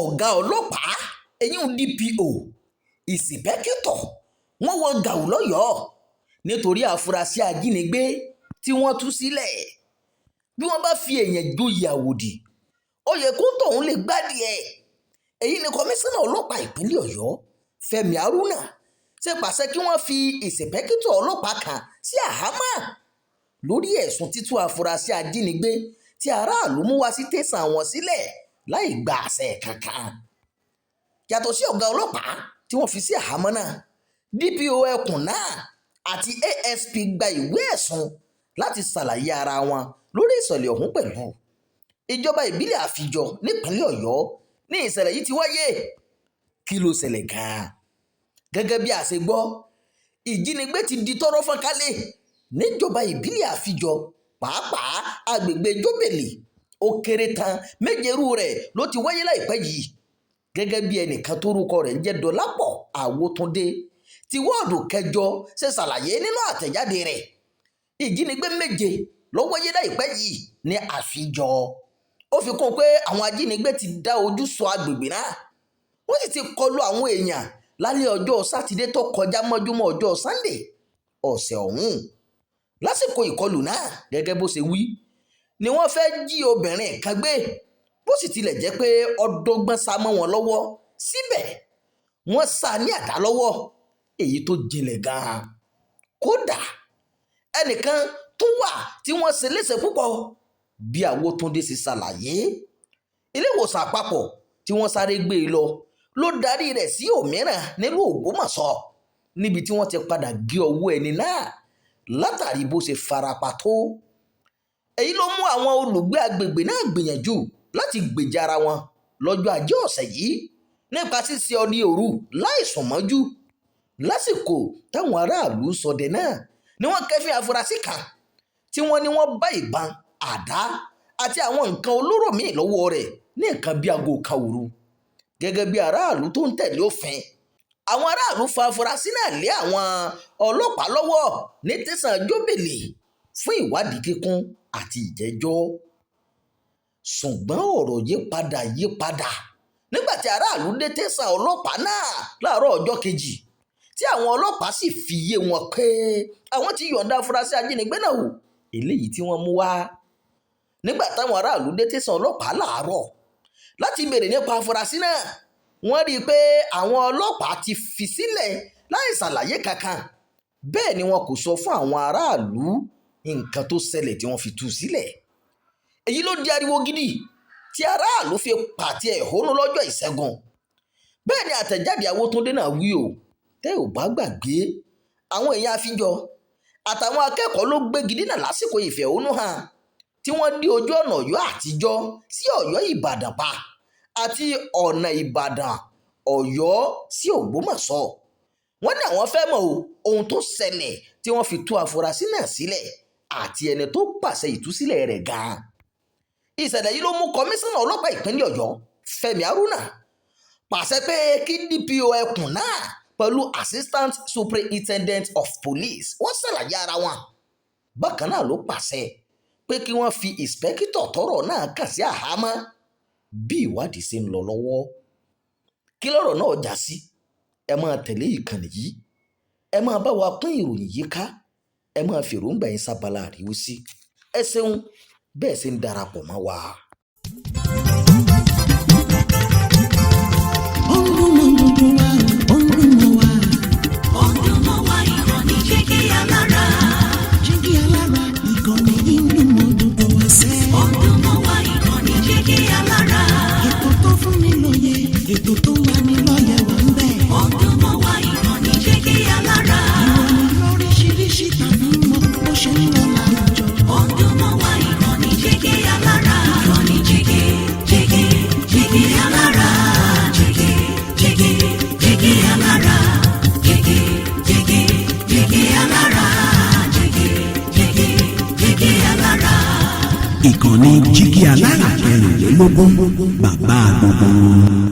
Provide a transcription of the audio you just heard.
ọ̀gá ọlọ́pàá ẹ̀yìn DPO ìsìpẹ́kítọ̀ wọ́n wọ gàù lọ́yọ̀ọ́ nítorí àfúrásì ajínigbé tí wọ́n tú sílẹ̀. Bí wọ́n bá fi èèyàn joyè àwòdì ó yẹ kó tóun lè gbádìí ẹ̀. Èyí ni kọmíṣánná ọlọ́pàá ìpínlẹ̀ Ọ̀yọ́ Fẹ́mi Haruna ṣe pàṣẹ kí wọ́n fi ìsìpẹ́kítọ̀ ọlọ́pàá kan sí àhámọ́ lórí ẹ̀sùn títú àfúrásì ajínigbé tí aráàlú mú wá sí tẹ̀sán wọn sílẹ̀ láì gba àṣẹ kankan. Yàtọ̀ sí ọ̀gá ọlọ́pàá tí wọ́n fi sí àhámọ́ náà, DPO ẹkùn náà àti ASP gba ìwé ẹ̀sùn láti ṣàlàyé ara wọn lórí ìṣẹ̀lẹ̀ ọ̀hún pẹ̀lú. Ìjọba ìbílẹ̀ Àfijọ nípínlẹ̀ Ọ̀yọ́ ní ìṣẹ̀lẹ̀ yìí ti wáyé. Kí ló ṣẹlẹ̀ gan-an? Gẹ́gẹ́ bí a ṣe gbọ́, ìjínigbé ti di tọ́rọ́ fọ́nkálẹ̀ níjọba ìbílẹ̀ Àfijọ, pàápàá agbègbè Jóbèlì. Ó kéré tán méje irú rẹ̀ ló ti wáyé láìpẹ́ yìí. Gẹ́gẹ́ bí ẹnìkan tórúkọ rẹ̀ ń jẹ́ Dọlápọ̀ Àwòtúndé ti wọ́ọ̀dù kẹjọ ṣe ṣàlàyé nínú àtẹ̀jáde rẹ̀. Ìjínigbé méje ló wáyé láìpẹ́ yìí ní Àfijọ. Ó fi kún pé àwọn ajínigbé ti dá ojú sọ agbègbè náà. Wọ́n sì ti kọlu àwọn èèyàn lálẹ́ ọjọ́ Sátidé tó kọjá mọ́júmọ́ ọjọ́ Sunday ọ̀sẹ̀ ọ̀hún. Lásìkò ìkọlù náà, gẹ́gẹ́ bó ṣe wí, ni wọ́n fẹ́ jí obìnrin kan gbé, bó sì tilẹ̀ jẹ́ pé ọdọ́gbọ́n sá mọ́ wọn lọ́wọ́. Síbẹ̀ wọ́n sá ní àdá lọ́wọ́, èyí tó jinlẹ̀ gan-an. Kódà ẹnìkan tó wà tí wọ́n ṣe léṣe púpọ̀. Bí Àwòtúndé ṣe ṣàlàyé, ilé ìwòsàn àpapọ̀ tí wọ́n sáré gbé e ló darí rẹ̀ sí òmíràn nílùú Ògbómọ̀ṣọ́, níbi tí wọ́n ti padà gé ọwọ́ ẹni náà látàrí bó ṣe farapa tó. Èyí ló mú àwọn olùgbé agbègbè náà gbìyànjú láti gbèjà ara wọn lọ́jọ́ Ajé ọ̀sẹ̀ yìí nípa ṣíṣe ọdẹ òru láìsùn mọ́jú. Lásìkò táwọn aráàlú ṣọdẹ náà ni wọ́n kẹ́fín afurasí kan tí wọ́n ní wọ́n bá ìbọn, àdá àti àwọn nǹkan olóró míì lọ́wọ́ rẹ̀ ní nǹkan bíi aago kan òru. Gẹ́gẹ́ bí aráàlú tó ń tẹ̀lé òfin, àwọn aráàlú fa afurasí náà lé àwọn ọlọ́pàá lọ́wọ́ ní tẹ̀sán Jóbèlì fún ìwádìí kíkún àti ìjẹ́jọ́. Ṣùgbọ́n ọ̀rọ̀ yí padà nígbà tí aráàlú dé tẹ̀sán ọlọ́pàá náà láàárọ̀ ọjọ́ kejì, tí àwọn ọlọ́pàá sì fi yé wọn pé àwọn ti yọ̀ǹda afurasí ajínigbé náà wò eléyìí tí wọ́n mú wá. Nígbà táwọn aráàlú dé tẹ̀sán ọlọ́pàá láàárọ̀ láti béèrè nípa afurasí náà, wọ́n rí i pé àwọn ọlọ́pàá ti fi sílẹ̀ láì ṣàlàyé kankan. Bẹ́ẹ̀ ni wọn kò sọ fún àwọn aráàlú nǹkan tó ṣẹlẹ̀ tí wọ́n fi tú sílẹ̀. Èyí ló di ariwo gidi tí aráàlú fi pàtẹ ẹ̀hónú lọ́jọ́ Ìṣẹ́gun. Bẹ́ẹ̀ ni àtẹ̀jáde Àwòtúndé náà wí o. Tẹ́ ò bá gbàgbé, àwọn èèyàn Àfijọ àtàwọn akẹ́kọ̀ọ́ ló gbégi dínà lásìkò ìfẹ̀hónú hàn tí wọ́n dí ojú ọ̀nà Ọ̀yọ́ àtijọ́ sí Ọ̀yọ́ Ìbàdàn pa àti ọ̀nà Ìbàdàn Ọ̀yọ́ sí Ògbómọ̀ṣọ́. Wọ́n ní àwọn fẹ́ mọ̀ ohun tó ṣẹlẹ̀ tí wọ́n fi tú afurasí náà sílẹ̀ àti ẹni tó pàṣẹ ìtúsílẹ̀ rẹ̀ gan-an. Ìṣẹ̀lẹ̀ yìí ló mú kọmíṣánná ọlọ́pàá ìpínlẹ̀ Ọ̀yọ́ Fẹ́mi Haruna pàṣẹ pé kí DPO ẹkùn náà pẹ̀lú Assistant Superintendent of Police wọ́n ṣàlàyé ara wọn. Bákan náà ló pàṣẹ pé kí wọ́n fi ìǹspẹ́kítọ̀ tọ́rọ̀ náà kà sí àhámọ́ bí ìwádìí ṣe ń lọ lọ́wọ́. Kí lọ́rọ̀ náà já sí? Ẹ máa tẹ̀lé ìkànnì yìí, ẹ máa bá wa pín ìròyìn yìí ká, ẹ máa fi èròǹgbà yín sábàlá àríwú sí. Ẹ ṣeun bẹ́ẹ̀ ṣe ń darapọ̀ mọ́ wa. Ètò tó wà ní lọ́yẹ̀ wà ń bẹ̀. Ọdún mọ́ wá ìkànnì Jígí Alára. Ìròyìn lóríṣiríṣi tàbí mọ bó ṣe ń lọ láwùjọ. Ọdún mọ́ wá ìkànnì Jígí Alára. Ìkànnì Jígí Alára. Jígí Alára. Jígí Alára. Jígí Alára. Ìkànnì Jígí Alára 24 bàbá gbogbo.